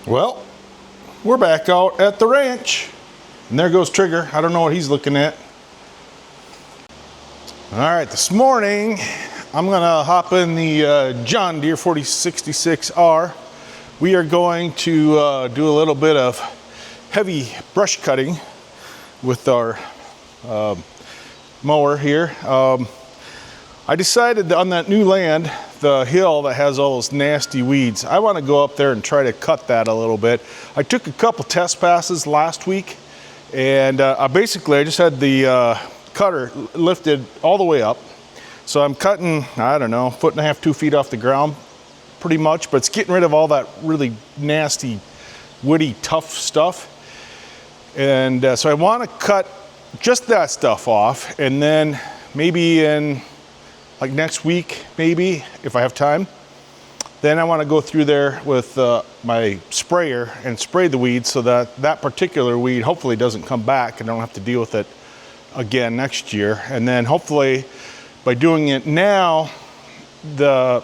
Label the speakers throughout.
Speaker 1: Well, we're back out at the ranch. And there goes Trigger. I don't know what he's looking at. All right, this morning, I'm gonna hop in the John Deere 4066R. We are going to do a little bit of heavy brush cutting with our mower here. I decided on that new land, the hill that has all those nasty weeds, I want to go up there and try to cut that a little bit. I took a couple test passes last week, and basically I just had the cutter lifted all the way up. So I'm cutting, I don't know, 1.5 feet, 2 feet off the ground pretty much, but it's getting rid of all that really nasty, woody, tough stuff. And so I want to cut just that stuff off, and then maybe in like next week, maybe, if I have time, then I want to go through there with my sprayer and spray the weeds so that that particular weed hopefully doesn't come back and I don't have to deal with it again next year. And then hopefully by doing it now, the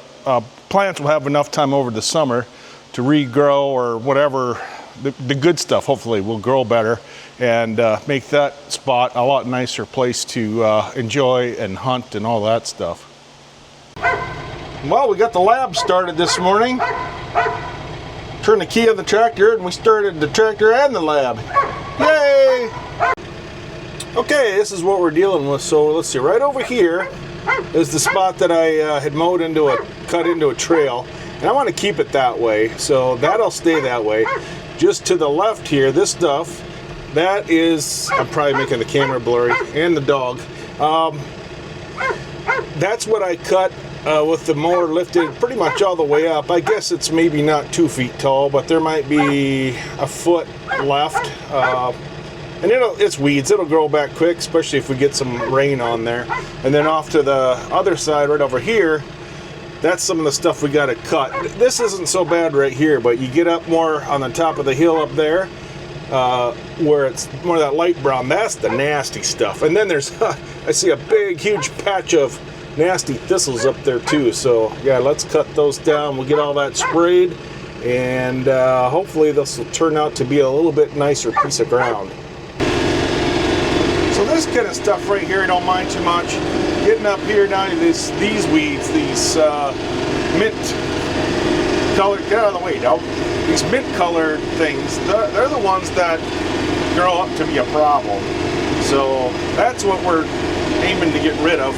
Speaker 1: plants will have enough time over the summer to regrow, or whatever, the good stuff hopefully will grow better and make that spot a lot nicer place to enjoy and hunt and all that stuff. Well, we got the lab started this morning. Turned the key on the tractor and we started the tractor and the lab. Yay! Okay, this is what we're dealing with. So let's see, right over here is the spot that I had mowed into cut into a trail, and I want to keep it that way, so that'll stay that way. Just to the left here, this stuff, that is, I'm probably making the camera blurry, and the dog. That's what I cut with the mower lifted pretty much all the way up. I guess it's maybe not 2 feet tall, but there might be a foot left. And it's weeds, it'll grow back quick, especially if we get some rain on there. And then off to the other side, right over here, that's some of the stuff we gotta cut. This isn't so bad right here, but you get up more on the top of the hill up there, where it's more of that light brown, that's the nasty stuff. And then there's, I see a big, huge patch of nasty thistles up there too. So yeah, let's cut those down. We'll get all that sprayed, and hopefully this will turn out to be a little bit nicer piece of ground. So this kind of stuff right here I don't mind too much. Getting up here now to these weeds, these mint colored, get out of the way, dog. These mint colored things, they're the ones that grow up to be a problem. So that's what we're aiming to get rid of.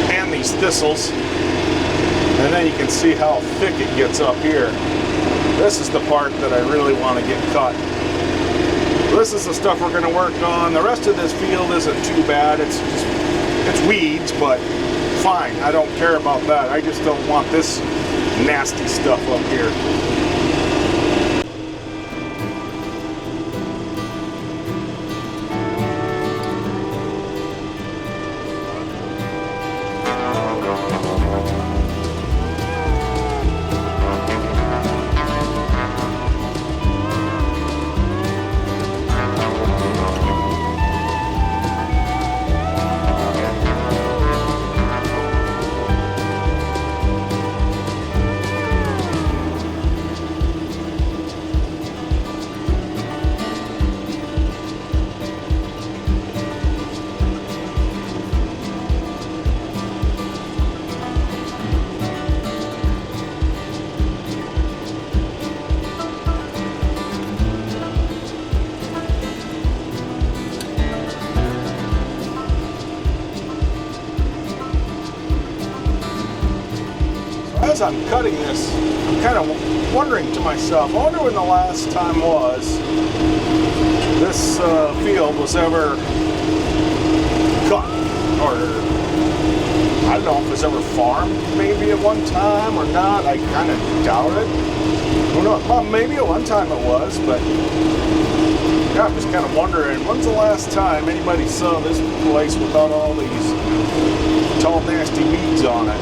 Speaker 1: And these thistles. And then you can see how thick it gets up here. This is the part that I really want to get cut. This is the stuff we're going to work on. The rest of this field isn't too bad. It's weeds, but fine. I don't care about that. I just don't want this nasty stuff up here. As I'm cutting this, I'm kind of wondering to myself, I wonder when the last time was this field was ever cut, or I don't know if it was ever farmed maybe at one time or not. I kind of doubt it. Who knows? Well, maybe at one time it was, but yeah, I'm just kind of wondering, when's the last time anybody saw this place without all these tall, nasty weeds on it?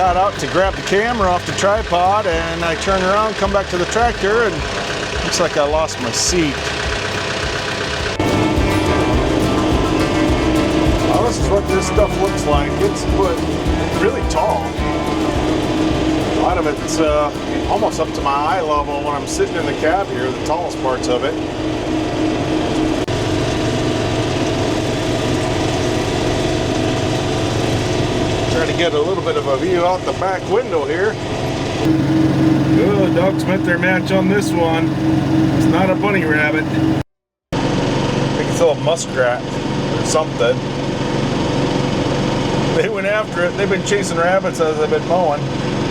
Speaker 1: got out to grab the camera off the tripod, and I turn around, come back to the tractor, and looks like I lost my seat. Well, this is what this stuff looks like. It's really tall. A lot of it's almost up to my eye level when I'm sitting in the cab here, the tallest parts of it. Try to get a little bit of a view out the back window here. Oh, the dogs met their match on this one. It's not a bunny rabbit. I think it's a little muskrat or something. They went after it. They've been chasing rabbits as I've been mowing.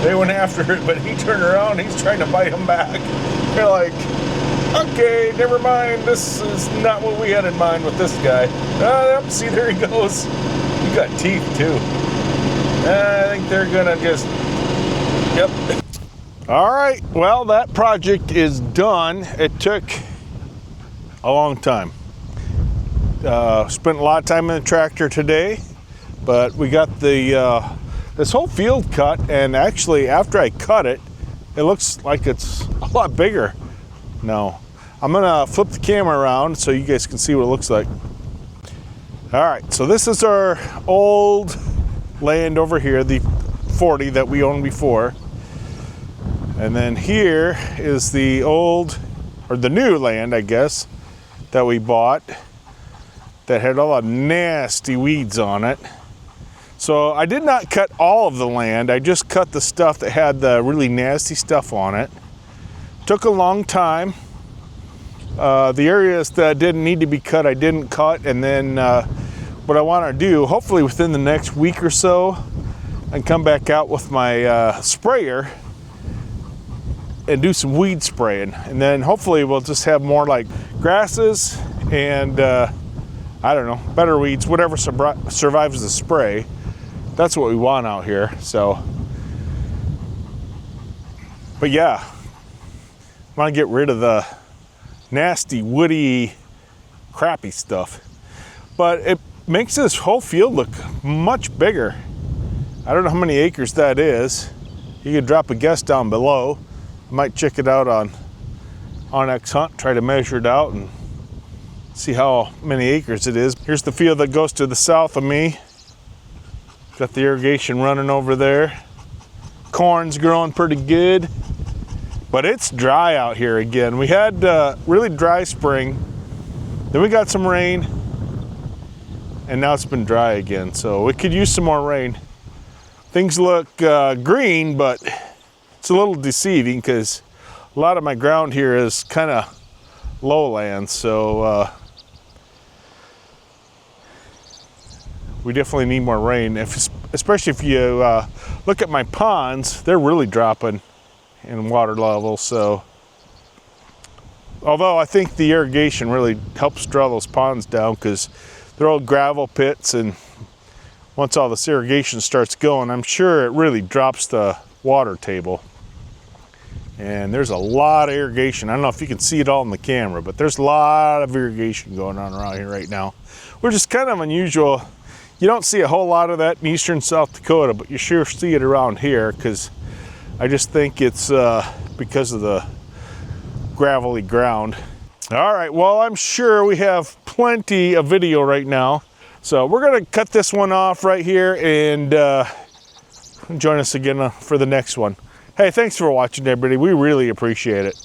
Speaker 1: They went after it, but he turned around. He's trying to bite them back. They're like, okay, never mind. This is not what we had in mind with this guy. See, there he goes. He got teeth too. I think they're gonna just, yep. All right, well, that project is done. It took a long time. Spent a lot of time in the tractor today, but we got the this whole field cut, and actually after I cut it, it looks like it's a lot bigger now. I'm gonna flip the camera around so you guys can see what it looks like. All right, so this is our old land over here, the 40 that we owned before. And then here is the old, or the new land, I guess, that we bought that had a lot of nasty weeds on it. So I did not cut all of the land. I just cut the stuff that had the really nasty stuff on it. Took a long time. The areas that didn't need to be cut, I didn't cut. And then what I want to do, hopefully within the next week or so, I can come back out with my sprayer and do some weed spraying. And then hopefully we'll just have more like grasses and I don't know, better weeds, whatever survives the spray. That's what we want out here. So, but yeah, I want to get rid of the nasty, woody, crappy stuff. But it makes this whole field look much bigger. I don't know how many acres that is. You could drop a guess down below. I might check it out on X Hunt, try to measure it out and see how many acres it is. Here's the field that goes to the south of me. Got the irrigation running over there. Corn's growing pretty good, but it's dry out here again. We had really dry spring, then we got some rain, and now it's been dry again. So we could use some more rain. Things look green, but it's a little deceiving because a lot of my ground here is kind of lowland. So we definitely need more rain. Especially if you look at my ponds, they're really dropping in water level. So although I think the irrigation really helps draw those ponds down because they're old gravel pits, and once all this irrigation starts going, I'm sure it really drops the water table. And there's a lot of irrigation. I don't know if you can see it all in the camera, but there's a lot of irrigation going on around here right now, which is kind of unusual. You don't see a whole lot of that in eastern South Dakota, but you sure see it around here because I just think it's because of the gravelly ground. All right, well, I'm sure we have plenty of video right now. So we're gonna cut this one off right here and join us again for the next one. Hey, thanks for watching, everybody. We really appreciate it.